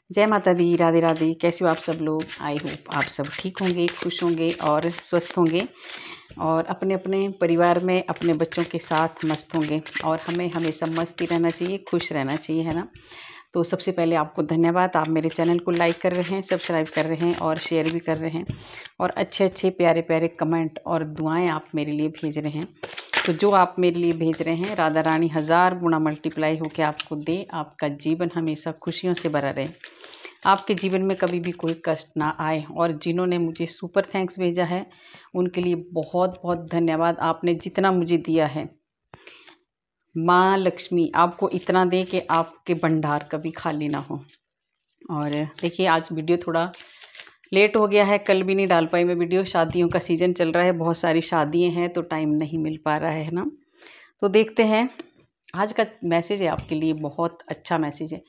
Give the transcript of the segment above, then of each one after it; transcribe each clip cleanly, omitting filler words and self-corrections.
जय माता दी, राधे राधे। कैसे हो आप सब लोग? आई होप आप सब ठीक होंगे, खुश होंगे और स्वस्थ होंगे और अपने अपने परिवार में अपने बच्चों के साथ मस्त होंगे। और हमें हमेशा मस्त ही रहना चाहिए, खुश रहना चाहिए, है ना। तो सबसे पहले आपको धन्यवाद, आप मेरे चैनल को लाइक कर रहे हैं, सब्सक्राइब कर रहे हैं और शेयर भी कर रहे हैं और अच्छे अच्छे प्यारे प्यारे कमेंट और दुआएं आप मेरे लिए भेज रहे हैं। तो जो आप मेरे लिए भेज रहे हैं, राधा रानी 1000 गुना मल्टीप्लाई होकर आपको दे। आपका जीवन हमेशा खुशियों से भरा रहे, आपके जीवन में कभी भी कोई कष्ट ना आए। और जिन्होंने मुझे सुपर थैंक्स भेजा है उनके लिए बहुत बहुत धन्यवाद। आपने जितना मुझे दिया है, माँ लक्ष्मी आपको इतना दे कि आपके भंडार कभी खाली ना हो। और देखिए, आज वीडियो थोड़ा लेट हो गया है, कल भी नहीं डाल पाई मैं वीडियो। शादियों का सीज़न चल रहा है, बहुत सारी शादियां हैं तो टाइम नहीं मिल पा रहा है ना। तो देखते हैं, आज का मैसेज है आपके लिए, बहुत अच्छा मैसेज है।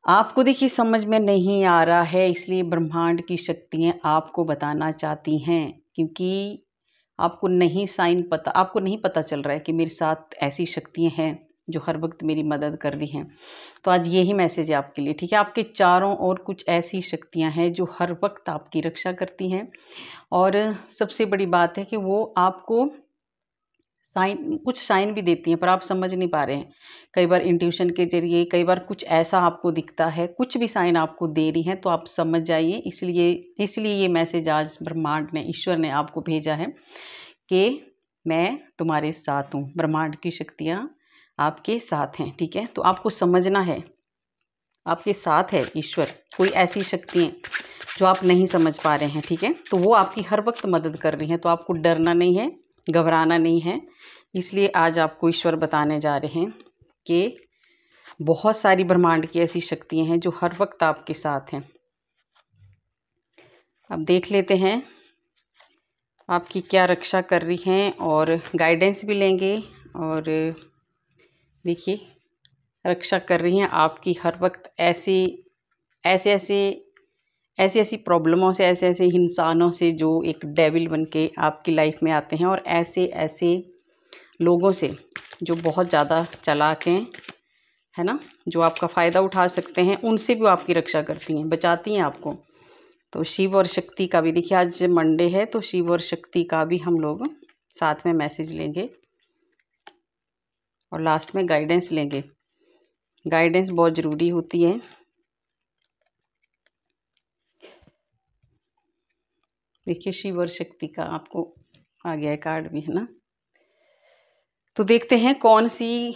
आपको देखिए समझ में नहीं आ रहा है, इसलिए ब्रह्मांड की शक्तियाँ आपको बताना चाहती हैं, क्योंकि आपको नहीं साइन पता, आपको नहीं पता चल रहा है कि मेरे साथ ऐसी शक्तियाँ हैं जो हर वक्त मेरी मदद कर रही हैं। तो आज यही मैसेज है आपके लिए, ठीक है। आपके चारों ओर कुछ ऐसी शक्तियाँ हैं जो हर वक्त आपकी रक्षा करती हैं। और सबसे बड़ी बात है कि वो आपको कुछ साइन भी देती हैं, पर आप समझ नहीं पा रहे हैं। कई बार इंट्यूशन के जरिए, कई बार कुछ ऐसा आपको दिखता है, कुछ भी साइन आपको दे रही हैं, तो आप समझ जाइए। इसलिए ये मैसेज आज ब्रह्मांड ने, ईश्वर ने आपको भेजा है कि मैं तुम्हारे साथ हूँ। ब्रह्मांड की शक्तियाँ आपके साथ हैं, ठीक है। तो आपको समझना है, आपके साथ है ईश्वर। कोई ऐसी शक्तियाँ जो आप नहीं समझ पा रहे हैं, ठीक है, तो वो आपकी हर वक्त मदद कर रही हैं। तो आपको डरना नहीं है, घबराना नहीं है। इसलिए आज आपको ईश्वर बताने जा रहे हैं कि बहुत सारी ब्रह्मांड की ऐसी शक्तियाँ हैं जो हर वक्त आपके साथ हैं। अब देख लेते हैं आपकी क्या रक्षा कर रही हैं और गाइडेंस भी लेंगे। और देखिए, रक्षा कर रही हैं आपकी हर वक्त ऐसी प्रॉब्लमों से, ऐसे ऐसे इंसानों से जो एक डेविल बन के आपकी लाइफ में आते हैं, और ऐसे ऐसे लोगों से जो बहुत ज़्यादा चालाक हैं, है ना, जो आपका फ़ायदा उठा सकते हैं, उनसे भी आपकी रक्षा करती हैं, बचाती हैं आपको। तो शिव और शक्ति का भी देखिए, आज मंडे है तो शिव और शक्ति का भी हम लोग साथ में मैसेज लेंगे और लास्ट में गाइडेंस लेंगे। गाइडेंस बहुत ज़रूरी होती है। देखिए, शिव और शक्ति का आपको आ गया है कार्ड भी, है ना। तो देखते हैं कौन सी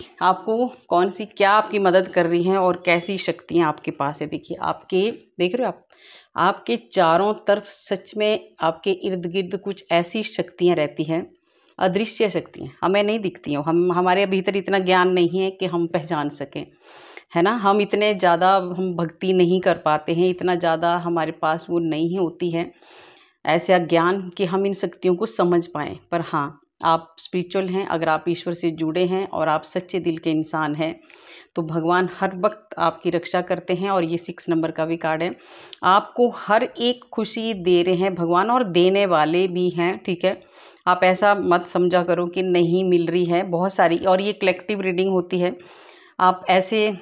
क्या आपकी मदद कर रही हैं और कैसी शक्तियाँ आपके पास है। देखिए, देख रहे हो आप, आपके चारों तरफ सच में आपके इर्द गिर्द कुछ ऐसी शक्तियाँ रहती हैं, अदृश्य शक्तियाँ, हमें नहीं दिखती हैं। हमारे भीतर इतना ज्ञान नहीं है कि हम पहचान सकें, है ना। हम इतने ज़्यादा भक्ति नहीं कर पाते हैं, इतना ज़्यादा हमारे पास वो नहीं होती है ऐसा ज्ञान कि हम इन शक्तियों को समझ पाएँ। पर हाँ, आप स्पिरिचुअल हैं, अगर आप ईश्वर से जुड़े हैं और आप सच्चे दिल के इंसान हैं, तो भगवान हर वक्त आपकी रक्षा करते हैं। और ये 6 नंबर का भी कार्ड है, आपको हर एक खुशी दे रहे हैं भगवान, और देने वाले भी हैं, ठीक है। आप ऐसा मत समझा करो कि नहीं मिल रही है, बहुत सारी। और ये कलेक्टिव रीडिंग होती है, आप ऐसे,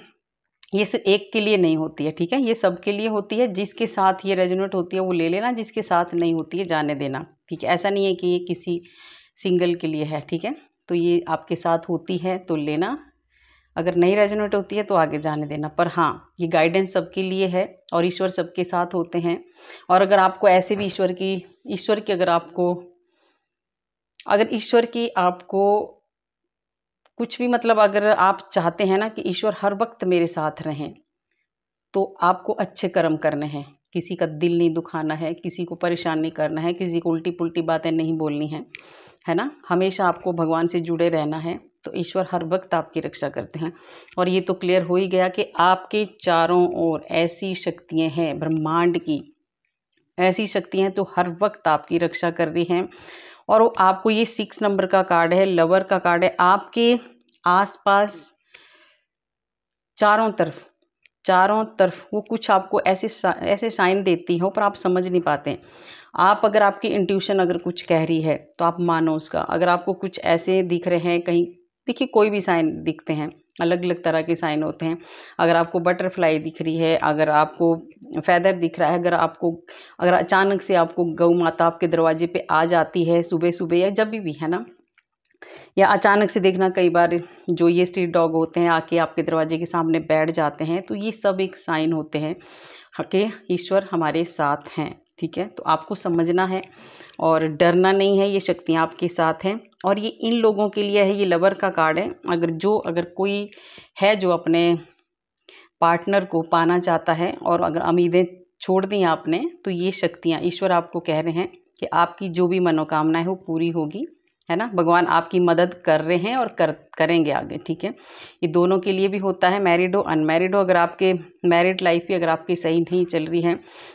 ये सिर्फ एक के लिए नहीं होती है, ठीक है, ये सबके लिए होती है। जिसके साथ ये रेजोनेट होती है वो ले लेना, जिसके साथ नहीं होती है जाने देना, ठीक है। ऐसा नहीं है कि ये किसी सिंगल के लिए है, ठीक है। तो ये आपके साथ होती है तो लेना, अगर नहीं रेजोनेट होती है तो आगे जाने देना। पर हाँ, ये गाइडेंस सबके लिए है और ईश्वर सबके साथ होते हैं। और अगर आपको ऐसे भी ईश्वर की अगर ईश्वर की आपको कुछ भी, मतलब अगर आप चाहते हैं ना कि ईश्वर हर वक्त मेरे साथ रहें, तो आपको अच्छे कर्म करने हैं। किसी का दिल नहीं दुखाना है, किसी को परेशान नहीं करना है, किसी को उल्टी पुल्टी बातें नहीं बोलनी है ना। हमेशा आपको भगवान से जुड़े रहना है, तो ईश्वर हर वक्त आपकी रक्षा करते हैं। और ये तो क्लियर हो ही गया कि आपके चारों ओर ऐसी शक्तियाँ हैं ब्रह्मांड की, ऐसी शक्तियाँ हैं जो हर वक्त आपकी रक्षा कर रही हैं। और वो आपको, ये 6 नंबर का कार्ड है, लवर का कार्ड है, आपके आसपास चारों तरफ वो कुछ आपको ऐसे साइन देती हो, पर आप समझ नहीं पाते। आप, अगर आपकी इंट्यूशन अगर कुछ कह रही है तो आप मानो उसका। अगर आपको कुछ ऐसे दिख रहे हैं कहीं, देखिए कोई भी साइन दिखते हैं, अलग अलग तरह के साइन होते हैं। अगर आपको बटरफ्लाई दिख रही है, अगर आपको फैदर दिख रहा है, अगर अचानक से आपको गौ माता आपके दरवाजे पे आ जाती है सुबह सुबह या जब भी है ना, या अचानक से देखना कई बार जो ये स्ट्रीट डॉग होते हैं आके आपके दरवाजे के सामने बैठ जाते हैं, तो ये सब एक साइन होते हैं कि ईश्वर हमारे साथ हैं। ठीक है, तो आपको समझना है और डरना नहीं है, ये शक्तियाँ आपके साथ हैं। और ये इन लोगों के लिए है, ये लवर का कार्ड है। अगर कोई है जो अपने पार्टनर को पाना चाहता है और अगर उम्मीदें छोड़ दी आपने, तो ये शक्तियाँ ईश्वर आपको कह रहे हैं कि आपकी जो भी मनोकामनाएं हो पूरी होगी, है ना। भगवान आपकी मदद कर रहे हैं और करेंगे आगे। ठीक है, ये दोनों के लिए भी होता है, मैरिड हो अनमैरिड हो। अगर आपके मैरिड लाइफ भी अगर आपकी सही नहीं चल रही है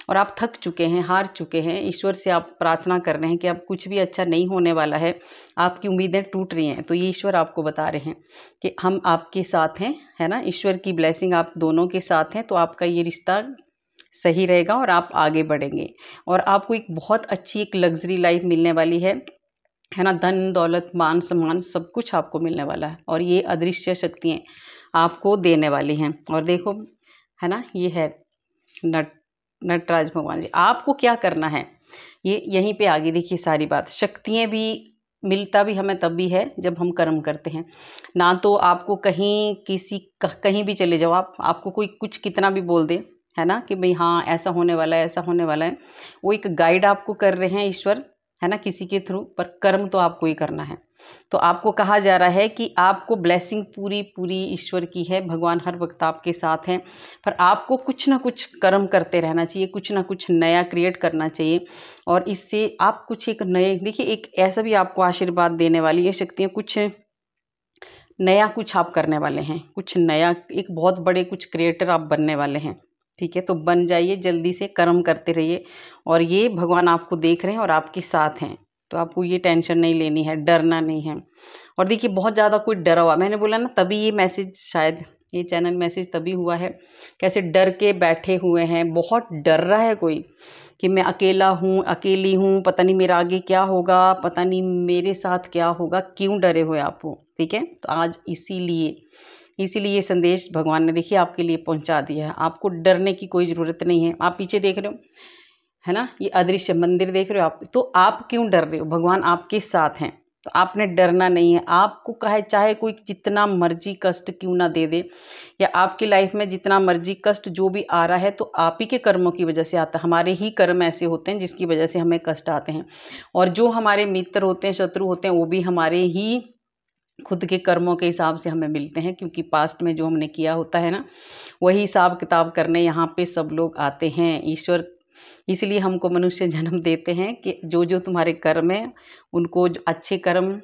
और आप थक चुके हैं, हार चुके हैं, ईश्वर से आप प्रार्थना कर रहे हैं कि अब कुछ भी अच्छा नहीं होने वाला है, आपकी उम्मीदें टूट रही हैं, तो ये ईश्वर आपको बता रहे हैं कि हम आपके साथ हैं, है ना। ईश्वर की ब्लेसिंग आप दोनों के साथ हैं, तो आपका ये रिश्ता सही रहेगा और आप आगे बढ़ेंगे और आपको एक बहुत अच्छी एक लग्जरी लाइफ मिलने वाली है ना। धन दौलत मान सम्मान सब कुछ आपको मिलने वाला है और ये अदृश्य शक्तियाँ आपको देने वाली हैं। और देखो, है ना, ये है नटराज भगवान जी। आपको क्या करना है, ये यहीं पे आगे देखिए सारी बात। शक्तियाँ भी मिलता भी हमें तब भी है जब हम कर्म करते हैं ना। तो आपको कहीं भी चले जाओ, आपको कोई कुछ कितना भी बोल दे, है ना, कि भाई हाँ ऐसा होने वाला है, ऐसा होने वाला है, वो एक गाइड आपको कर रहे हैं ईश्वर, है ना, किसी के थ्रू, पर कर्म तो आपको ही करना है। तो आपको कहा जा रहा है कि आपको ब्लेसिंग पूरी पूरी ईश्वर की है, भगवान हर वक्त आपके साथ हैं, पर आपको कुछ ना कुछ कर्म करते रहना चाहिए, कुछ ना कुछ नया क्रिएट करना चाहिए। और इससे आप कुछ एक नए, देखिए एक ऐसा भी आपको आशीर्वाद देने वाली है शक्तियाँ, कुछ नया कुछ आप करने वाले हैं, कुछ नया, एक बहुत बड़े कुछ क्रिएटर आप बनने वाले हैं। ठीक है, तो बन जाइए, जल्दी से कर्म करते रहिए और ये भगवान आपको देख रहे हैं और आपके साथ हैं, तो आपको ये टेंशन नहीं लेनी है, डरना नहीं है। और देखिए बहुत ज़्यादा कोई डरा हुआ, मैंने बोला ना, तभी ये मैसेज, शायद ये चैनल मैसेज तभी हुआ है, कैसे डर के बैठे हुए हैं, बहुत डर रहा है कोई कि मैं अकेला हूँ, अकेली हूँ, पता नहीं मेरा आगे क्या होगा, पता नहीं मेरे साथ क्या होगा, क्यों डरे हुए आप वो। ठीक है, तो आज इसीलिए ये संदेश भगवान ने देखिए आपके लिए पहुंचा दिया है। आपको डरने की कोई ज़रूरत नहीं है। आप पीछे देख रहे हो, है ना, ये अदृश्य मंदिर देख रहे हो आप, तो आप क्यों डर रहे हो, भगवान आपके साथ हैं, तो आपने डरना नहीं है। आपको कहे चाहे कोई जितना मर्जी कष्ट क्यों ना दे दे, या आपकी लाइफ में जितना मर्जी कष्ट जो भी आ रहा है, तो आप ही के कर्मों की वजह से आता है। हमारे ही कर्म ऐसे होते हैं जिसकी वजह से हमें कष्ट आते हैं, और जो हमारे मित्र होते हैं, शत्रु होते हैं, वो भी हमारे ही खुद के कर्मों के हिसाब से हमें मिलते हैं, क्योंकि पास्ट में जो हमने किया होता है ना, वही हिसाब किताब करने यहाँ पे सब लोग आते हैं। ईश्वर इसलिए हमको मनुष्य जन्म देते हैं कि जो जो तुम्हारे कर्म है उनको, जो अच्छे कर्म,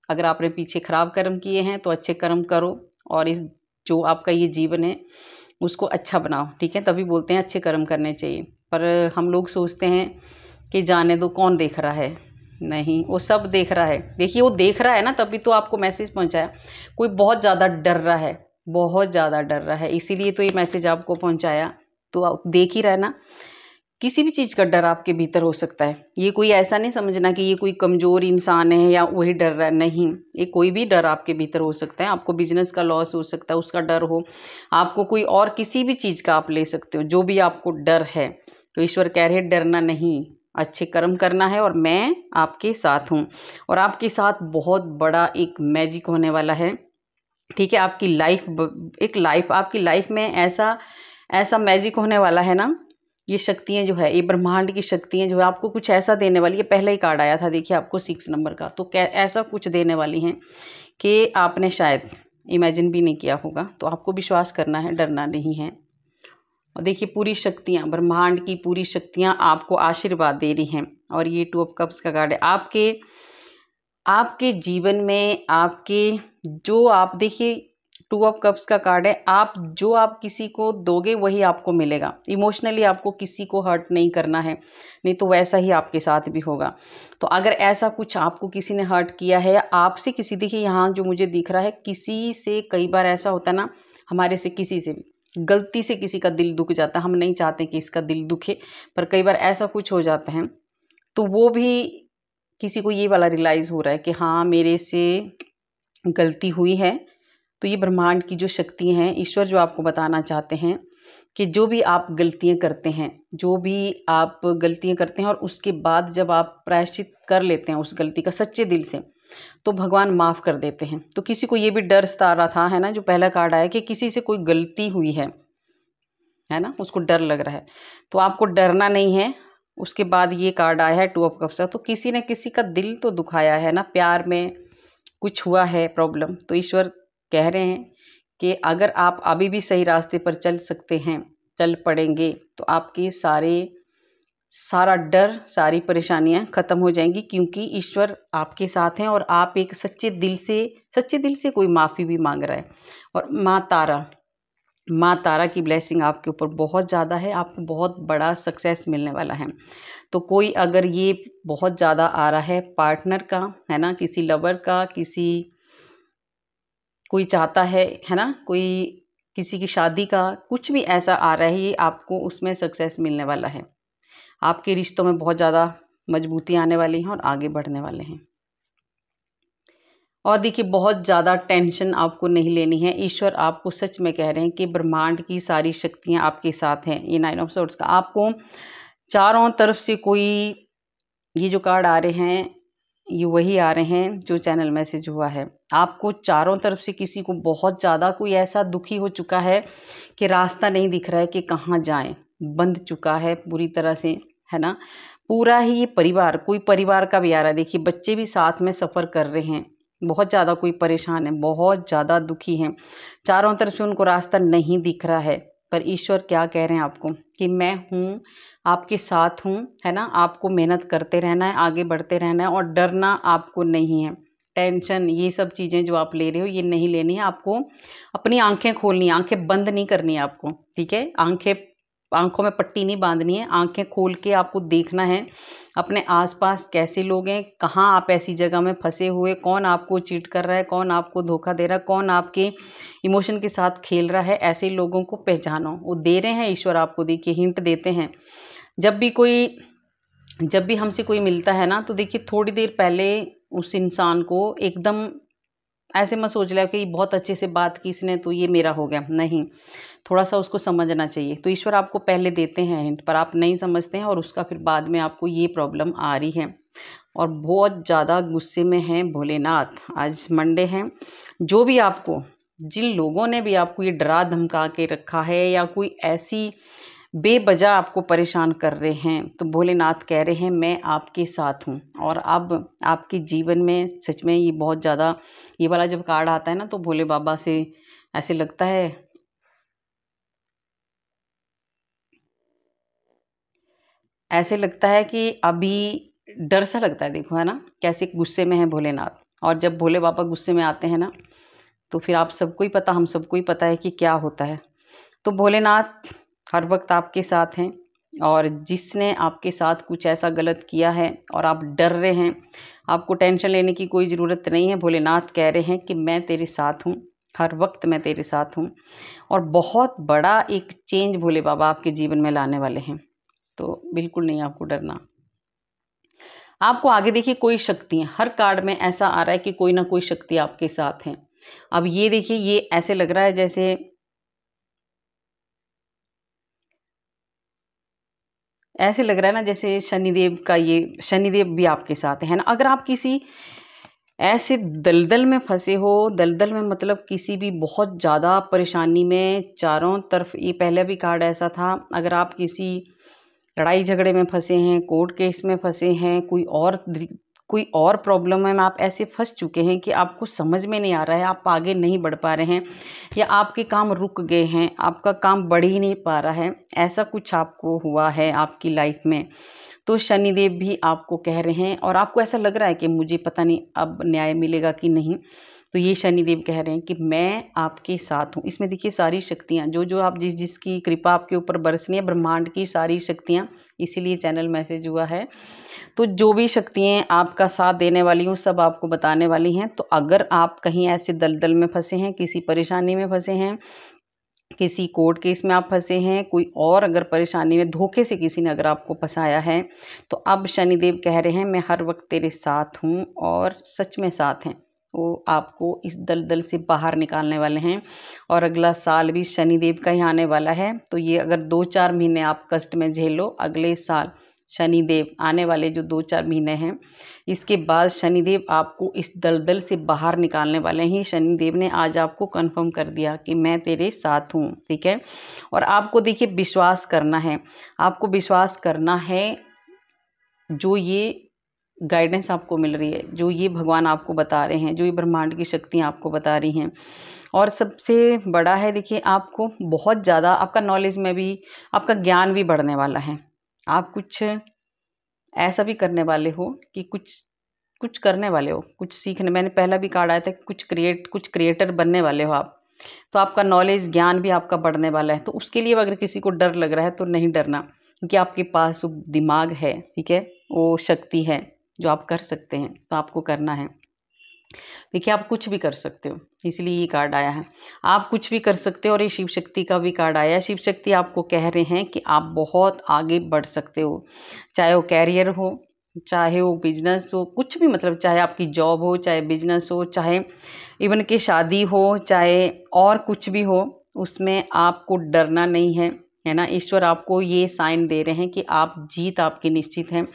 अगर आपने पीछे खराब कर्म किए हैं तो अच्छे कर्म करो, और इस जो आपका ये जीवन है उसको अच्छा बनाओ। ठीक है, तभी बोलते हैं अच्छे कर्म करने चाहिए। पर हम लोग सोचते हैं कि जाने दो, कौन देख रहा है, नहीं, वो सब देख रहा है। देखिए वो देख रहा है ना, तभी तो आपको मैसेज पहुंचाया। कोई बहुत ज़्यादा डर रहा है, बहुत ज़्यादा डर रहा है, इसीलिए तो ये मैसेज आपको पहुंचाया। तो आप देख ही रहे ना, किसी भी चीज़ का डर आपके भीतर हो सकता है। ये कोई ऐसा नहीं समझना कि ये कोई कमज़ोर इंसान है या वही डर रहा है, नहीं, ये कोई भी डर आपके भीतर हो सकता है। आपको बिजनेस का लॉस हो सकता है, उसका डर हो, आपको कोई और किसी भी चीज़ का आप ले सकते हो, जो भी आपको डर है। तो ईश्वर कह रहे हैं डरना नहीं, अच्छे कर्म करना है और मैं आपके साथ हूँ, और आपके साथ बहुत बड़ा एक मैजिक होने वाला है। ठीक है, आपकी लाइफ में ऐसा मैजिक होने वाला है ना। ये शक्तियाँ जो है, ये ब्रह्मांड की शक्तियाँ जो है आपको कुछ ऐसा देने वाली है। पहला ही कार्ड आया था देखिए आपको 6 नंबर का, तो क्या ऐसा कुछ देने वाली हैं कि आपने शायद इमेजिन भी नहीं किया होगा। तो आपको विश्वास करना है, डरना नहीं है। और देखिए पूरी शक्तियाँ, ब्रह्मांड की पूरी शक्तियाँ आपको आशीर्वाद दे रही हैं। और ये 2 ऑफ कप्स का कार्ड है। आपके जीवन में, जो आप देखिए 2 ऑफ कप्स का कार्ड है, आप किसी को दोगे वही आपको मिलेगा। इमोशनली आपको किसी को हर्ट नहीं करना है, नहीं तो वैसा ही आपके साथ भी होगा। तो अगर ऐसा कुछ आपको किसी ने हर्ट किया है, या आपसे किसी, देखिए यहाँ जो मुझे दिख रहा है, किसी से, कई बार ऐसा होता है ना, हमारे से किसी से भी गलती से किसी का दिल दुख जाता है। हम नहीं चाहते कि इसका दिल दुखे, पर कई बार ऐसा कुछ हो जाता है, तो वो भी किसी को ये वाला रियलाइज़ हो रहा है कि हाँ मेरे से गलती हुई है, तो ये ब्रह्मांड की जो शक्ति हैं, ईश्वर जो आपको बताना चाहते हैं कि जो भी आप गलतियाँ करते हैं, जो भी आप गलतियाँ करते हैं और उसके बाद जब आप प्रायश्चित कर लेते हैं उस गलती का सच्चे दिल से, तो भगवान माफ़ कर देते हैं। तो किसी को ये भी डर सता रहा था, है ना, जो पहला कार्ड आया कि किसी से कोई गलती हुई है ना, उसको डर लग रहा है, तो आपको डरना नहीं है। उसके बाद ये कार्ड आया है 2 ऑफ कप्स का, तो किसी ने किसी का दिल तो दुखाया है ना, प्यार में कुछ हुआ है प्रॉब्लम। तो ईश्वर कह रहे हैं कि अगर आप अभी भी सही रास्ते पर चल सकते हैं, चल पड़ेंगे, तो आपके सारा डर, सारी परेशानियां खत्म हो जाएंगी, क्योंकि ईश्वर आपके साथ हैं और आप एक सच्चे दिल से कोई माफ़ी भी मांग रहा है। और माँ तारा की ब्लेसिंग आपके ऊपर बहुत ज़्यादा है, आपको बहुत बड़ा सक्सेस मिलने वाला है। तो कोई अगर ये बहुत ज़्यादा आ रहा है पार्टनर का, है ना, किसी लवर का, कोई चाहता है ना, कोई किसी की शादी का, कुछ भी ऐसा आ रहा है, ये आपको उसमें सक्सेस मिलने वाला है। आपके रिश्तों में बहुत ज़्यादा मजबूती आने वाली है और आगे बढ़ने वाले हैं। और देखिए, बहुत ज़्यादा टेंशन आपको नहीं लेनी है। ईश्वर आपको सच में कह रहे हैं कि ब्रह्मांड की सारी शक्तियाँ आपके साथ हैं। ये 9 ऑफ सोर्ड्स का आपको चारों तरफ से कोई, ये जो कार्ड आ रहे हैं ये वही आ रहे हैं जो चैनल मैसेज हुआ है। आपको चारों तरफ से किसी को बहुत ज़्यादा कोई ऐसा दुखी हो चुका है कि रास्ता नहीं दिख रहा है कि कहाँ जाएं, बंद चुका है पूरी तरह से, है ना। पूरा ही ये परिवार, कोई परिवार का भी आ रहा है। देखिए, बच्चे भी साथ में सफ़र कर रहे हैं, बहुत ज़्यादा कोई परेशान है, बहुत ज़्यादा दुखी हैं, चारों तरफ से उनको रास्ता नहीं दिख रहा है। पर ईश्वर क्या कह रहे हैं आपको कि मैं हूँ, आपके साथ हूँ, है ना। आपको मेहनत करते रहना है, आगे बढ़ते रहना है और डरना आपको नहीं है। टेंशन, ये सब चीज़ें जो आप ले रहे हो ये नहीं लेनी है। आपको अपनी आंखें खोलनी है, आंखें बंद नहीं करनी है आपको, ठीक है। आंखों में पट्टी नहीं बांधनी है, आंखें खोल के आपको देखना है अपने आसपास कैसे लोग हैं, कहाँ आप ऐसी जगह में फंसे हुए, कौन आपको चीट कर रहा है, कौन आपको धोखा दे रहा है, कौन आपके इमोशन के साथ खेल रहा है। ऐसे लोगों को पहचानो, वो दे रहे हैं ईश्वर आपको, देखिए हिंट देते हैं। जब भी हमसे कोई मिलता है ना, तो देखिए थोड़ी देर पहले उस इंसान को एकदम ऐसे मत सोच लिया कि बहुत अच्छे से बात की इसने तो ये मेरा हो गया, नहीं, थोड़ा सा उसको समझना चाहिए। तो ईश्वर आपको पहले देते हैं हिंट, पर आप नहीं समझते हैं और उसका फिर बाद में आपको ये प्रॉब्लम आ रही है और बहुत ज़्यादा गुस्से में हैं भोलेनाथ। आज मंडे है, जो भी आपको, जिन लोगों ने भी आपको ये डरा धमका के रखा है या कोई ऐसी बेवजह आपको परेशान कर रहे हैं, तो भोलेनाथ कह रहे हैं मैं आपके साथ हूँ। और अब आपके जीवन में सच में ये बहुत ज़्यादा, ये वाला जब कार्ड आता है ना, तो भोले बाबा से ऐसे लगता है, कि अभी डर सा लगता है। देखो, है ना, कैसे गुस्से में है भोलेनाथ। और जब भोले बाबा गुस्से में आते हैं ना, तो फिर आप सबको ही पता, हम सबको ही पता है कि क्या होता है। तो भोलेनाथ हर वक्त आपके साथ हैं और जिसने आपके साथ कुछ ऐसा गलत किया है और आप डर रहे हैं, आपको टेंशन लेने की कोई ज़रूरत नहीं है। भोलेनाथ कह रहे हैं कि मैं तेरे साथ हूँ, हर वक्त मैं तेरे साथ हूँ। और बहुत बड़ा एक चेंज भोले बाबा आपके जीवन में लाने वाले हैं, तो बिल्कुल नहीं आपको डरना। आपको आगे देखिए कोई शक्तियाँ, हर कार्ड में ऐसा आ रहा है कि कोई ना कोई शक्ति आपके साथ है। अब ये देखिए, ये ऐसे लग रहा है जैसे ना, जैसे शनिदेव भी आपके साथ है ना। अगर आप किसी ऐसे दलदल में फंसे हो, दलदल में मतलब किसी भी बहुत ज़्यादा परेशानी में, चारों तरफ, ये पहले भी कार्ड ऐसा था, अगर आप किसी लड़ाई झगड़े में फंसे हैं, कोर्ट केस में फंसे हैं, कोई और प्रॉब्लम में आप ऐसे फंस चुके हैं कि आपको समझ में नहीं आ रहा है, आप आगे नहीं बढ़ पा रहे हैं या आपके काम रुक गए हैं, आपका काम बढ़ ही नहीं पा रहा है, ऐसा कुछ आपको हुआ है आपकी लाइफ में, तो शनिदेव भी आपको कह रहे हैं और आपको ऐसा लग रहा है कि मुझे पता नहीं अब न्याय मिलेगा कि नहीं, तो ये शनिदेव कह रहे हैं कि मैं आपके साथ हूँ। इसमें देखिए सारी शक्तियाँ, जो आप जिसकी कृपा आपके ऊपर बरसनी है, ब्रह्मांड की सारी शक्तियाँ, इसीलिए चैनल मैसेज हुआ है। तो जो भी शक्तियाँ आपका साथ देने वाली हूँ, सब आपको बताने वाली हैं। तो अगर आप कहीं ऐसे दलदल में फंसे हैं, किसी परेशानी में फंसे हैं, किसी कोर्ट केस में आप फंसे हैं, कोई और अगर परेशानी में धोखे से किसी ने अगर आपको फंसाया है, तो अब शनिदेव कह रहे हैं मैं हर वक्त तेरे साथ हूँ और सच में साथ हैं। वो आपको इस दलदल से बाहर निकालने वाले हैं। और अगला साल भी शनिदेव का ही आने वाला है, तो ये अगर 2-4 महीने आप कष्ट में झेलो, अगले साल शनिदेव आने वाले जो 2-4 महीने हैं, इसके बाद शनिदेव आपको इस दलदल से बाहर निकालने वाले हैं। शनिदेव ने आज आपको कंफर्म कर दिया कि मैं तेरे साथ हूँ, ठीक है। और आपको देखिए विश्वास करना है, आपको विश्वास करना है जो ये गाइडेंस आपको मिल रही है, जो ये भगवान आपको बता रहे हैं, जो ये ब्रह्मांड की शक्तियाँ आपको बता रही हैं। और सबसे बड़ा है देखिए, आपको बहुत ज़्यादा आपका नॉलेज में भी, आपका ज्ञान भी बढ़ने वाला है। आप कुछ ऐसा भी करने वाले हो कि कुछ करने वाले हो, कुछ सीखने, मैंने पहला भी कार्ड आया था, कुछ क्रिएटर बनने वाले हो आप। तो आपका नॉलेज ज्ञान भी आपका बढ़ने वाला है। तो उसके लिए अगर किसी को डर लग रहा है तो नहीं डरना, क्योंकि आपके पास वो दिमाग है, ठीक है, वो शक्ति है जो आप कर सकते हैं, तो आपको करना है। देखिए आप कुछ भी कर सकते हो, इसलिए ये कार्ड आया है, आप कुछ भी कर सकते हो। और ये शिव शक्ति का भी कार्ड आया है। शिव शक्ति आपको कह रहे हैं कि आप बहुत आगे बढ़ सकते हो, चाहे वो कैरियर हो, चाहे वो बिजनेस हो, कुछ भी, मतलब चाहे आपकी जॉब हो, चाहे बिजनेस हो, चाहे इवन कि शादी हो, चाहे और कुछ भी हो, उसमें आपको डरना नहीं है ना। ईश्वर आपको ये साइन दे रहे हैं कि आप जीत आपकी निश्चित है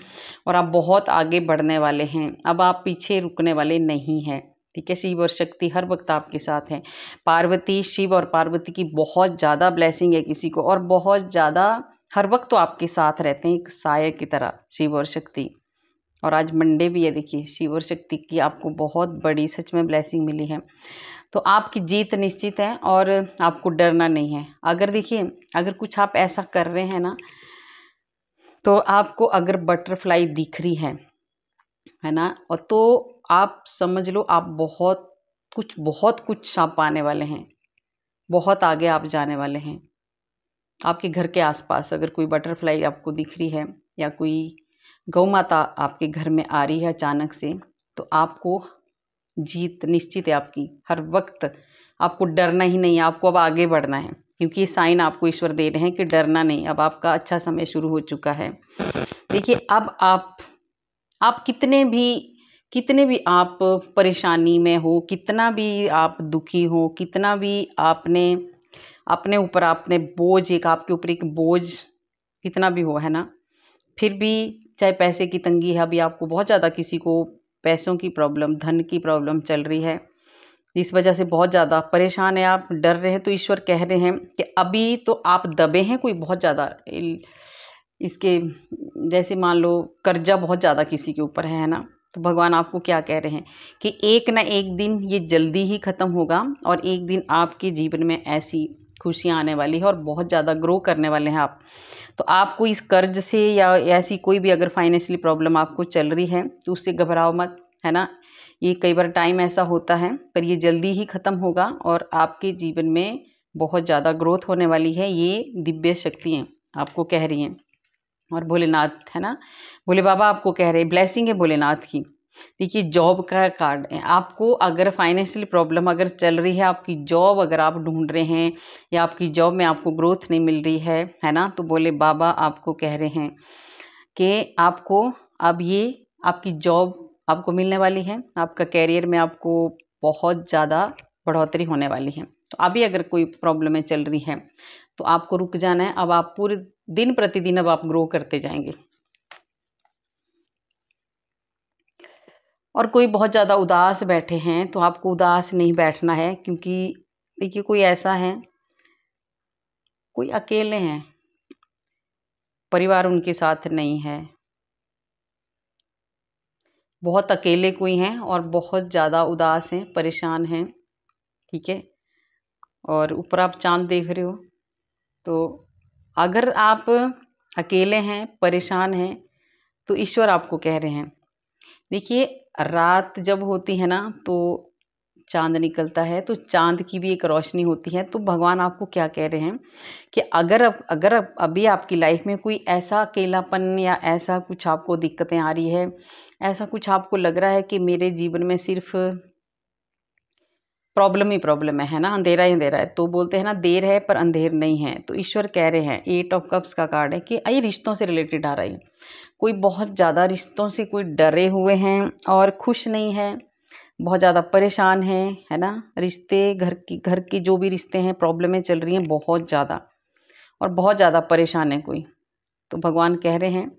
और आप बहुत आगे बढ़ने वाले हैं। अब आप पीछे रुकने वाले नहीं हैं, ठीक है। शिव और शक्ति हर वक्त आपके साथ हैं। पार्वती, शिव और पार्वती की बहुत ज़्यादा ब्लेसिंग है किसी को, और बहुत ज़्यादा हर वक्त तो आपके साथ रहते हैं, एक साये की तरह शिव और शक्ति। और आज मंडे भी है, देखिए शिव और शक्ति की आपको बहुत बड़ी सच में ब्लेसिंग मिली है। तो आपकी जीत निश्चित है और आपको डरना नहीं है। अगर देखिए, अगर कुछ आप ऐसा कर रहे हैं ना, तो आपको अगर बटरफ्लाई दिख रही है ना, और तो आप समझ लो आप बहुत कुछ आप पाने वाले हैं, बहुत आगे आप जाने वाले हैं। आपके घर के आसपास अगर कोई बटरफ्लाई आपको दिख रही है, या कोई गौ माता आपके घर में आ रही है अचानक से, तो आपको जीत निश्चित है आपकी। हर वक्त आपको डरना ही नहीं है, आपको अब आगे बढ़ना है, क्योंकि ये साइन आपको ईश्वर दे रहे हैं कि डरना नहीं, अब आपका अच्छा समय शुरू हो चुका है। देखिए अब आप कितने भी आप परेशानी में हो, कितना भी आप दुखी हो, कितना भी आपने अपने ऊपर आपने बोझ, एक आपके ऊपर एक बोझ कितना भी हो, है ना, फिर भी चाहे पैसे की तंगी है, अभी आपको बहुत ज़्यादा किसी को पैसों की प्रॉब्लम, धन की प्रॉब्लम चल रही है, इस वजह से बहुत ज़्यादा परेशान है, आप डर रहे हैं, तो ईश्वर कह रहे हैं कि अभी तो आप दबे हैं, कोई बहुत ज़्यादा इसके, जैसे मान लो कर्जा बहुत ज़्यादा किसी के ऊपर है ना, तो भगवान आपको क्या कह रहे हैं कि एक ना एक दिन ये जल्दी ही ख़त्म होगा, और एक दिन आपके जीवन में ऐसी खुशियाँ आने वाली है और बहुत ज़्यादा ग्रो करने वाले हैं आप। तो आपको इस कर्ज से या ऐसी कोई भी अगर फाइनेंशियली प्रॉब्लम आपको चल रही है, तो उससे घबराओ मत, है ना। ये कई बार टाइम ऐसा होता है, पर ये जल्दी ही ख़त्म होगा और आपके जीवन में बहुत ज़्यादा ग्रोथ होने वाली है। ये दिव्य शक्तियाँ आपको कह रही हैं। और भोलेनाथ, है ना, भोले बाबा आपको कह रहे हैं, ब्लेसिंग है भोलेनाथ की। देखिए जॉब का कार्ड है, आपको अगर फाइनेंशियल प्रॉब्लम अगर चल रही है, आपकी जॉब अगर आप ढूंढ रहे हैं, या आपकी जॉब में आपको ग्रोथ नहीं मिल रही है ना, तो भोले बाबा आपको कह रहे हैं कि आपको अब ये आपकी जॉब आपको मिलने वाली है, आपका कैरियर में आपको बहुत ज़्यादा बढ़ोतरी होने वाली है। तो अभी अगर कोई प्रॉब्लमें चल रही हैं, तो आपको रुक जाना है। अब आप पूरे दिन प्रतिदिन अब आप ग्रो करते जाएंगे। और कोई बहुत ज़्यादा उदास बैठे हैं, तो आपको उदास नहीं बैठना है, क्योंकि देखिए कोई ऐसा है, कोई अकेले हैं, परिवार उनके साथ नहीं है, बहुत अकेले कोई हैं और बहुत ज़्यादा उदास हैं, परेशान हैं, ठीक है। और ऊपर आप चाँद देख रहे हो, तो अगर आप अकेले हैं, परेशान हैं, तो ईश्वर आपको कह रहे हैं, देखिए रात जब होती है ना, तो चाँद निकलता है, तो चाँद की भी एक रोशनी होती है। तो भगवान आपको क्या कह रहे हैं कि अगर अभी आपकी लाइफ में कोई ऐसा अकेलापन या ऐसा कुछ आपको दिक्कतें आ रही है, ऐसा कुछ आपको लग रहा है कि मेरे जीवन में सिर्फ प्रॉब्लम ही प्रॉब्लम है ना, अंधेरा ही अंधेरा है, तो बोलते हैं ना, देर है पर अंधेर नहीं है। तो ईश्वर कह रहे हैं, 8 ऑफ कप्स का कार्ड है, कि ये रिश्तों से रिलेटेड आ रही है, कोई बहुत ज़्यादा रिश्तों से कोई डरे हुए हैं और खुश नहीं है, बहुत ज़्यादा परेशान हैं, है ना। रिश्ते, घर की जो भी रिश्ते हैं, प्रॉब्लमें चल रही हैं बहुत ज़्यादा, और बहुत ज़्यादा परेशान है कोई। तो भगवान कह रहे हैं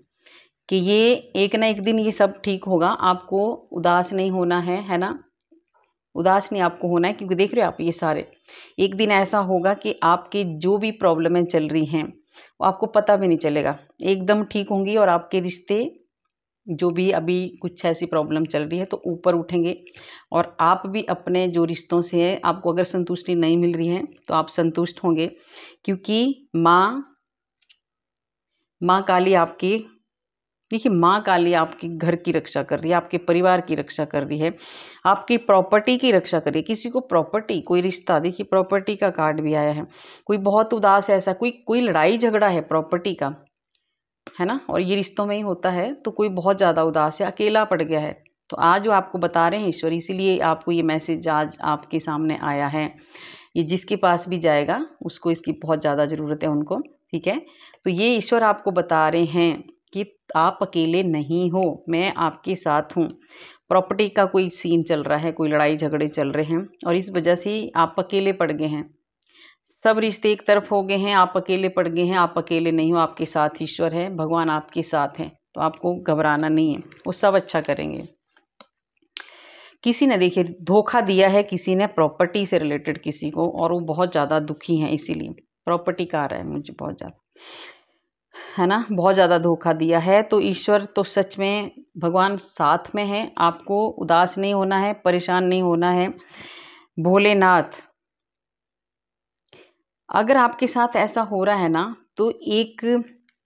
कि ये एक ना एक दिन ये सब ठीक होगा, आपको उदास नहीं होना है ना। उदास नहीं आपको होना है, क्योंकि देख रहे हो आप ये सारे, एक दिन ऐसा होगा कि आपकी जो भी प्रॉब्लमें चल रही हैं वो आपको पता भी नहीं चलेगा, एकदम ठीक होंगी। और आपके रिश्ते जो भी अभी कुछ ऐसी प्रॉब्लम चल रही है तो ऊपर उठेंगे, और आप भी अपने जो रिश्तों से आपको अगर संतुष्टि नहीं मिल रही है तो आप संतुष्ट होंगे, क्योंकि माँ काली आपकी, देखिए माँ काली आपकी घर की रक्षा कर रही है, आपके परिवार की रक्षा कर रही है, आपकी प्रॉपर्टी की रक्षा कर रही है। किसी को प्रॉपर्टी, कोई रिश्ता, देखिए प्रॉपर्टी का कार्ड भी आया है, कोई बहुत उदास है, ऐसा कोई लड़ाई झगड़ा है प्रॉपर्टी का, है ना। और ये रिश्तों में ही होता है, तो कोई बहुत ज़्यादा उदास है, अकेला पड़ गया है। तो आज जो आपको बता रहे हैं ईश्वर, इसीलिए आपको ये मैसेज आज आपके सामने आया है। ये जिसके पास भी जाएगा उसको इसकी बहुत ज़्यादा ज़रूरत है उनको, ठीक है। तो ये ईश्वर आपको बता रहे हैं कि आप अकेले नहीं हो, मैं आपके साथ हूँ। प्रॉपर्टी का कोई सीन चल रहा है, कोई लड़ाई झगड़े चल रहे हैं, और इस वजह से आप अकेले पड़ गए हैं, सब रिश्ते एक तरफ हो गए हैं, आप अकेले पड़ गए हैं। आप अकेले नहीं हो, आपके साथ ईश्वर है, भगवान आपके साथ हैं, तो आपको घबराना नहीं है, वो सब अच्छा करेंगे। किसी ने देखिए धोखा दिया है, किसी ने प्रॉपर्टी से रिलेटेड किसी को, और वो बहुत ज़्यादा दुखी हैं, इसीलिए प्रॉपर्टी का आ रहा है मुझे बहुत ज़्यादा, है ना, बहुत ज़्यादा धोखा दिया है। तो ईश्वर तो सच में, भगवान साथ में है, आपको उदास नहीं होना है, परेशान नहीं होना है। भोलेनाथ, अगर आपके साथ ऐसा हो रहा है ना, तो एक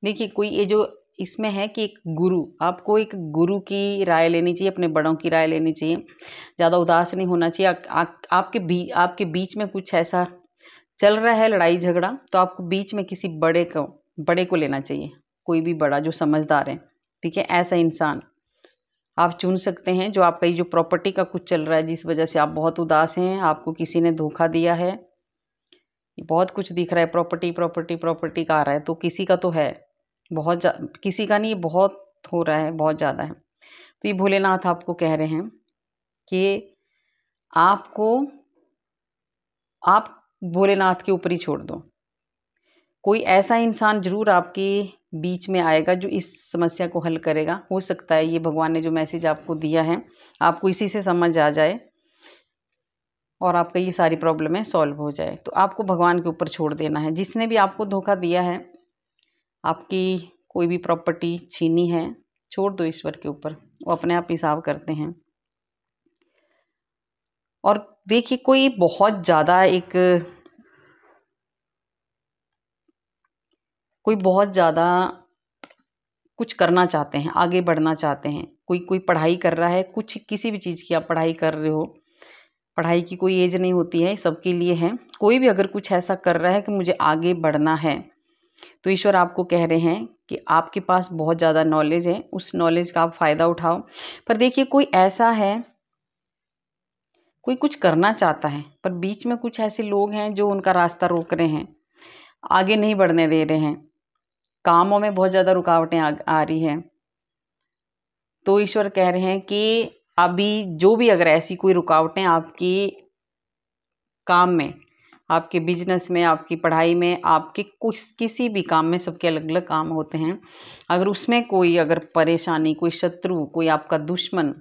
देखिए कोई ये जो इसमें है कि एक गुरु, आपको एक गुरु की राय लेनी चाहिए, अपने बड़ों की राय लेनी चाहिए, ज़्यादा उदास नहीं होना चाहिए। आपके बीच में कुछ ऐसा चल रहा है लड़ाई झगड़ा, तो आपको बीच में किसी बड़े को लेना चाहिए, कोई भी बड़ा जो समझदार है, ठीक है। ऐसा इंसान आप चुन सकते हैं। जो आपका ये जो प्रॉपर्टी का कुछ चल रहा है, जिस वजह से आप बहुत उदास हैं, आपको किसी ने धोखा दिया है, बहुत कुछ दिख रहा है, प्रॉपर्टी प्रॉपर्टी प्रॉपर्टी का आ रहा है, तो किसी का तो है, किसी का नहीं, बहुत हो रहा है, बहुत ज़्यादा है। तो ये भोलेनाथ आपको कह रहे हैं कि आप भोलेनाथ के ऊपर ही छोड़ दो। कोई ऐसा इंसान ज़रूर आपके बीच में आएगा जो इस समस्या को हल करेगा। हो सकता है ये भगवान ने जो मैसेज आपको दिया है, आपको इसी से समझ आ जाए और आपका ये सारी प्रॉब्लमें सॉल्व हो जाए। तो आपको भगवान के ऊपर छोड़ देना है। जिसने भी आपको धोखा दिया है, आपकी कोई भी प्रॉपर्टी छीनी है, छोड़ दो ईश्वर के ऊपर, वो अपने आप हिसाब करते हैं। और देखिए कोई बहुत ज़्यादा कुछ करना चाहते हैं, आगे बढ़ना चाहते हैं। कोई पढ़ाई कर रहा है, कुछ किसी भी चीज़ की आप पढ़ाई कर रहे हो, पढ़ाई की कोई एज नहीं होती है, सबके लिए है। कोई भी अगर कुछ ऐसा कर रहा है कि मुझे आगे बढ़ना है, तो ईश्वर आपको कह रहे हैं कि आपके पास बहुत ज़्यादा नॉलेज है, उस नॉलेज का आप फ़ायदा उठाओ। पर देखिए कोई ऐसा है, कोई कुछ करना चाहता है, पर बीच में कुछ ऐसे लोग हैं जो उनका रास्ता रोक रहे हैं, आगे नहीं बढ़ने दे रहे हैं, कामों में बहुत ज़्यादा रुकावटें आ रही हैं। तो ईश्वर कह रहे हैं कि अभी जो भी अगर ऐसी कोई रुकावटें आपकी काम में, आपके बिजनेस में, आपकी पढ़ाई में, आपके कुछ किसी भी काम में, सबके अलग अलग काम होते हैं, अगर उसमें कोई अगर परेशानी, कोई शत्रु, कोई आपका दुश्मन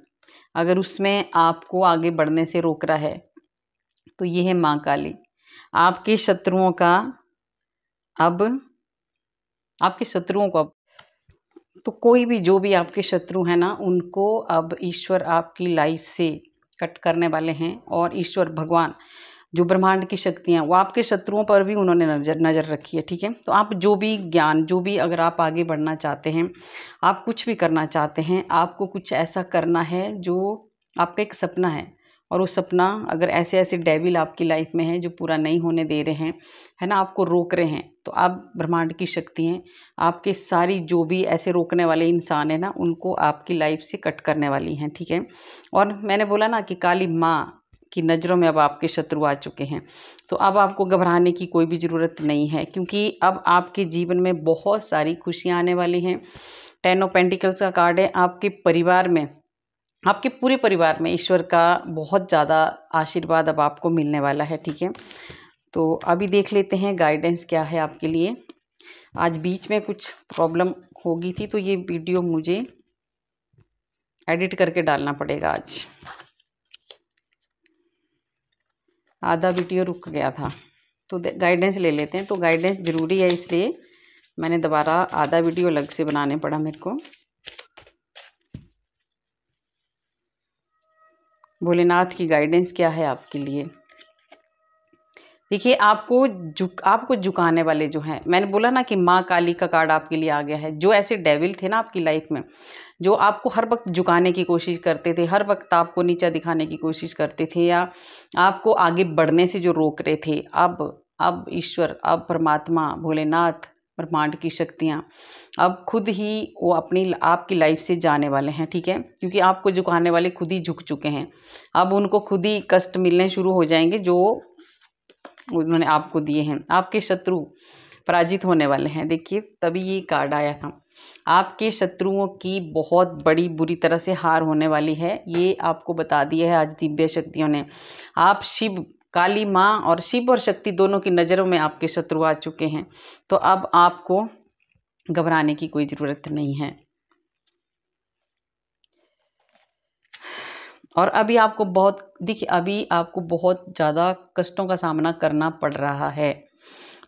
अगर उसमें आपको आगे बढ़ने से रोक रहा है, तो ये है माँ काली। आपके शत्रुओं को अब तो कोई भी जो भी आपके शत्रु हैं ना, उनको अब ईश्वर आपकी लाइफ से कट करने वाले हैं। और ईश्वर भगवान जो ब्रह्मांड की शक्तियाँ, वो आपके शत्रुओं पर भी उन्होंने नज़र रखी है, ठीक है। तो आप जो भी ज्ञान, जो भी अगर आप आगे बढ़ना चाहते हैं, आप कुछ भी करना चाहते हैं, आपको कुछ ऐसा करना है जो आपका एक सपना है, और वो सपना अगर ऐसे ऐसे डेविल आपकी लाइफ में है जो पूरा नहीं होने दे रहे हैं, है ना, आपको रोक रहे हैं, तो आप ब्रह्मांड की शक्ति हैं, आपके सारी जो भी ऐसे रोकने वाले इंसान हैं ना, उनको आपकी लाइफ से कट करने वाली हैं, ठीक है। और मैंने बोला ना कि काली माँ की नज़रों में अब आपके शत्रु आ चुके हैं, तो अब आपको घबराने की कोई भी ज़रूरत नहीं है, क्योंकि अब आपके जीवन में बहुत सारी खुशियाँ आने वाली हैं। 10 ऑफ पेंटिकल्स का कार्ड है, आपके परिवार में आपके पूरे परिवार में ईश्वर का बहुत ज़्यादा आशीर्वाद अब आपको मिलने वाला है, ठीक है। तो अभी देख लेते हैं गाइडेंस क्या है आपके लिए। आज बीच में कुछ प्रॉब्लम हो गई थी, तो ये वीडियो मुझे एडिट करके डालना पड़ेगा आज। आधा वीडियो रुक गया था, तो गाइडेंस ले लेते हैं। तो गाइडेंस ज़रूरी है, इसलिए मैंने दोबारा आधा वीडियो अलग से बनाने पड़ा मेरे को। भोलेनाथ की गाइडेंस क्या है आपके लिए। देखिए, आपको झुकाने वाले जो हैं, मैंने बोला ना कि माँ काली का कार्ड आपके लिए आ गया है। जो ऐसे डेविल थे ना आपकी लाइफ में, जो आपको हर वक्त झुकाने की कोशिश करते थे, हर वक्त आपको नीचा दिखाने की कोशिश करते थे, या आपको आगे बढ़ने से जो रोक रहे थे, अब ईश्वर, अब परमात्मा, भोलेनाथ, ब्रह्मांड की शक्तियाँ अब खुद ही वो अपनी आपकी लाइफ से जाने वाले हैं, ठीक है। क्योंकि आपको झुकाने वाले खुद ही झुक चुके हैं। अब उनको खुद ही कष्ट मिलने शुरू हो जाएंगे जो उन्होंने आपको दिए हैं। आपके शत्रु पराजित होने वाले हैं। देखिए, तभी ये कार्ड आया था। आपके शत्रुओं की बहुत बड़ी बुरी तरह से हार होने वाली है, ये आपको बता दिया है आज दिव्य शक्तियों ने। आप शिव, काली माँ और शिव और शक्ति दोनों की नज़रों में आपके शत्रु आ चुके हैं। तो अब आपको घबराने की कोई ज़रूरत नहीं है। और अभी आपको बहुत ज़्यादा कष्टों का सामना करना पड़ रहा है।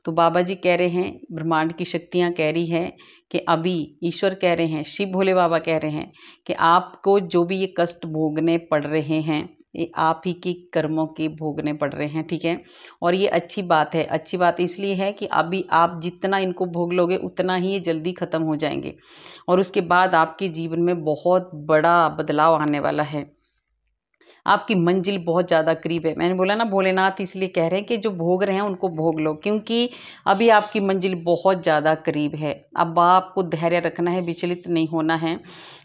तो बाबा जी कह रहे हैं, ब्रह्मांड की शक्तियाँ कह रही हैं कि अभी ईश्वर कह रहे हैं, शिव भोले बाबा कह रहे हैं कि आपको जो भी ये कष्ट भोगने पड़ रहे हैं, ये आप ही के कर्मों के भोगने पड़ रहे हैं, ठीक है। और ये अच्छी बात है। अच्छी बात इसलिए है कि अभी आप जितना इनको भोग लोगे उतना ही ये जल्दी ख़त्म हो जाएंगे, और उसके बाद आपके जीवन में बहुत बड़ा बदलाव आने वाला है। आपकी मंजिल बहुत ज़्यादा करीब है। मैंने बोला ना, भोलेनाथ इसलिए कह रहे हैं कि जो भोग रहे हैं उनको भोग लो, क्योंकि अभी आपकी मंजिल बहुत ज़्यादा करीब है। अब आपको धैर्य रखना है, विचलित नहीं होना है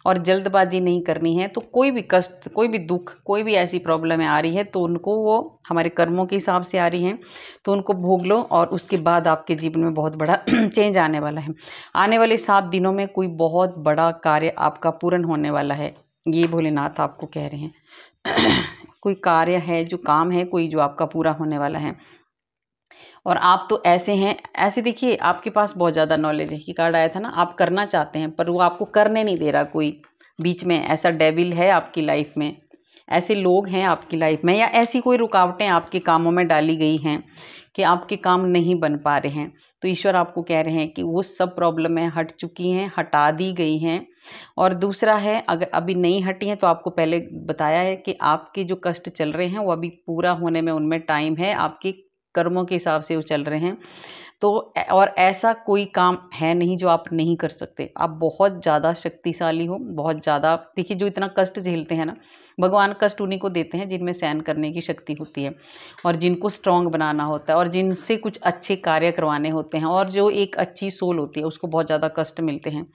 और जल्दबाजी नहीं करनी है। तो कोई भी कष्ट, कोई भी दुख, कोई भी ऐसी प्रॉब्लम आ रही है तो उनको, वो हमारे कर्मों के हिसाब से आ रही हैं, तो उनको भोग लो और उसके बाद आपके जीवन में बहुत बड़ा चेंज आने वाला है। आने वाले 7 दिनों में कोई बहुत बड़ा कार्य आपका पूर्ण होने वाला है, ये भोलेनाथ आपको कह रहे हैं। कोई कार्य है, जो काम है कोई, जो आपका पूरा होने वाला है। और आप तो ऐसे हैं, ऐसे देखिए, आपके पास बहुत ज़्यादा नॉलेज है। ये कार्ड आया था ना, आप करना चाहते हैं पर वो आपको करने नहीं दे रहा। कोई बीच में ऐसा डेविल है आपकी लाइफ में, ऐसे लोग हैं आपकी लाइफ में, या ऐसी कोई रुकावटें आपके कामों में डाली गई हैं कि आपके काम नहीं बन पा रहे हैं। तो ईश्वर आपको कह रहे हैं कि वो सब प्रॉब्लमें हट चुकी हैं, हटा दी गई हैं। और दूसरा है, अगर अभी नहीं हटी हैं तो आपको पहले बताया है कि आपके जो कष्ट चल रहे हैं वो अभी पूरा होने में उनमें टाइम है। आपके कर्मों के हिसाब से वो चल रहे हैं। तो और ऐसा कोई काम है नहीं जो आप नहीं कर सकते। आप बहुत ज़्यादा शक्तिशाली हो, बहुत ज़्यादा। देखिए, जो इतना कष्ट झेलते हैं ना, भगवान कष्ट उन्हीं को देते हैं जिनमें सहन करने की शक्ति होती है, और जिनको स्ट्रांग बनाना होता है, और जिनसे कुछ अच्छे कार्य करवाने होते हैं, और जो एक अच्छी सोल होती है उसको बहुत ज़्यादा कष्ट मिलते हैं।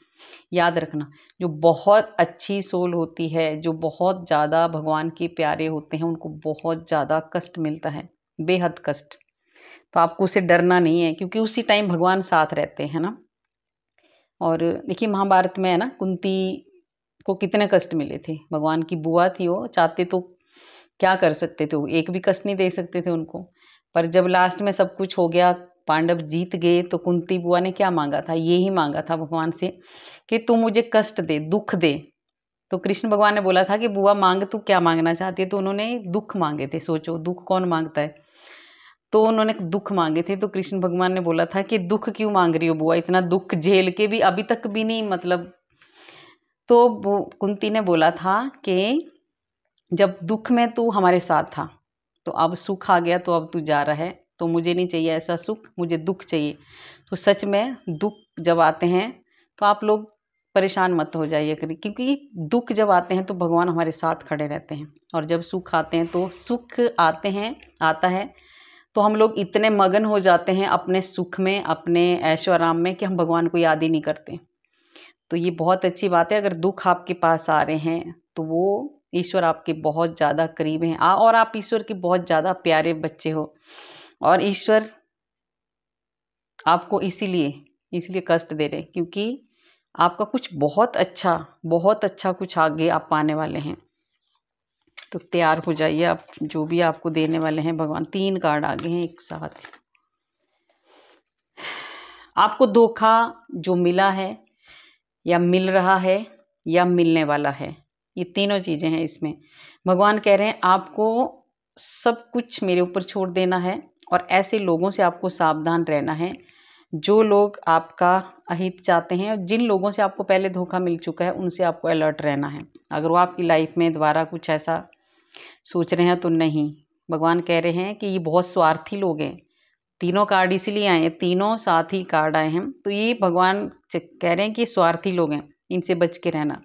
याद रखना, जो बहुत अच्छी सोल होती है, जो बहुत ज़्यादा भगवान के प्यारे होते हैं, उनको बहुत ज़्यादा कष्ट मिलता है, बेहद कष्ट। तो आपको उससे डरना नहीं है, क्योंकि उसी टाइम भगवान साथ रहते हैं ना। और देखिए, महाभारत में है ना, कुंती को कितने कष्ट मिले थे। भगवान की बुआ थी, वो चाहते तो क्या कर सकते थे, वो एक भी कष्ट नहीं दे सकते थे उनको। पर जब लास्ट में सब कुछ हो गया, पांडव जीत गए, तो कुंती बुआ ने क्या मांगा था, ये ही मांगा था भगवान से कि तू मुझे कष्ट दे, दुख दे। तो कृष्ण भगवान ने बोला था कि बुआ मांग, तू क्या मांगना चाहती है। तो उन्होंने दुख मांगे थे। सोचो, दुख कौन मांगता है। तो उन्होंने दुख मांगे थे। तो कृष्ण भगवान ने बोला था कि दुख क्यों मांग रही हो बुआ, इतना दुख झेल के भी अभी तक भी नहीं, मतलब। तो कुंती ने बोला था कि जब दुख में तू हमारे साथ था, तो अब सुख आ गया, तो अब तू जा रहा है, तो मुझे नहीं चाहिए ऐसा सुख, मुझे दुख चाहिए। तो सच में दुख जब आते हैं तो आप लोग परेशान मत हो जाइए करिए, क्योंकि दुख जब आते हैं तो भगवान हमारे साथ खड़े रहते हैं, और जब सुख आते हैं, तो सुख आता है तो हम लोग इतने मगन हो जाते हैं अपने सुख में, अपने ऐशो आराम में, कि हम भगवान को याद ही नहीं करते। तो ये बहुत अच्छी बात है। अगर दुख आपके पास आ रहे हैं तो वो ईश्वर आपके बहुत ज़्यादा करीब हैं, और आप ईश्वर के बहुत ज़्यादा प्यारे बच्चे हो। और ईश्वर आपको इसीलिए कष्ट दे रहे हैं, क्योंकि आपका कुछ बहुत अच्छा कुछ आगे आप पाने वाले हैं। तो तैयार हो जाइए आप, जो भी आपको देने वाले हैं भगवान। 3 कार्ड आ गए हैं एक साथ। आपको धोखा जो मिला है या मिल रहा है या मिलने वाला है, ये तीनों चीज़ें हैं इसमें। भगवान कह रहे हैं आपको सब कुछ मेरे ऊपर छोड़ देना है और ऐसे लोगों से आपको सावधान रहना है जो लोग आपका अहित चाहते हैं, और जिन लोगों से आपको पहले धोखा मिल चुका है उनसे आपको अलर्ट रहना है। अगर वो आपकी लाइफ में दोबारा कुछ ऐसा सोच रहे हैं तो नहीं। भगवान कह रहे हैं कि ये बहुत स्वार्थी लोग हैं। तीनों कार्ड इसीलिए आए हैं, तीनों साथ ही कार्ड आए हैं, तो ये भगवान कह रहे हैं कि स्वार्थी लोग हैं, इनसे बच के रहना।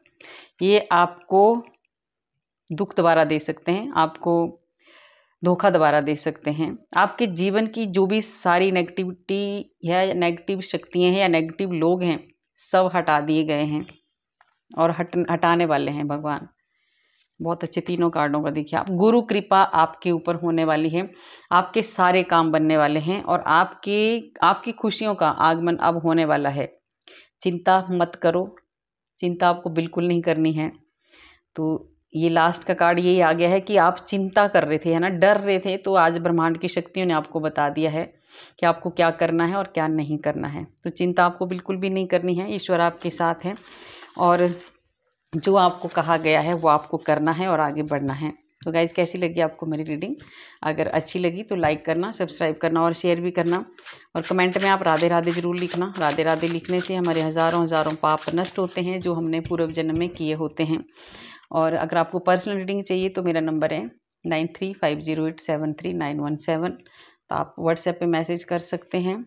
ये आपको दुख दोबारा दे सकते हैं, आपको धोखा दोबारा दे सकते हैं। आपके जीवन की जो भी सारी नेगेटिविटी या नेगेटिव शक्तियाँ हैं या नेगेटिव लोग हैं, सब हटा दिए गए हैं और हटाने वाले हैं भगवान। बहुत अच्छे तीनों कार्डों का देखिए आप। गुरु कृपा आपके ऊपर होने वाली है, आपके सारे काम बनने वाले हैं और आपकी खुशियों का आगमन अब होने वाला है। चिंता मत करो, चिंता आपको बिल्कुल नहीं करनी है। तो ये लास्ट का कार्ड यही आ गया है कि आप चिंता कर रहे थे, है ना, डर रहे थे, तो आज ब्रह्मांड की शक्तियों ने आपको बता दिया है कि आपको क्या करना है और क्या नहीं करना है। तो चिंता आपको बिल्कुल भी नहीं करनी है, ईश्वर आपके साथ है और जो आपको कहा गया है वो आपको करना है और आगे बढ़ना है। तो गाइज़, कैसी लगी आपको मेरी रीडिंग? अगर अच्छी लगी तो लाइक करना, सब्सक्राइब करना और शेयर भी करना, और कमेंट में आप राधे राधे ज़रूर लिखना। राधे राधे लिखने से हमारे हज़ारों पाप नष्ट होते हैं जो हमने पूर्व जन्म में किए होते हैं। और अगर आपको पर्सनल रीडिंग चाहिए तो मेरा नंबर है 9350873917। तो आप व्हाट्सएप पे मैसेज कर सकते हैं।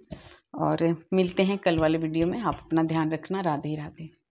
और मिलते हैं कल वाले वीडियो में। आप अपना ध्यान रखना। राधे राधे।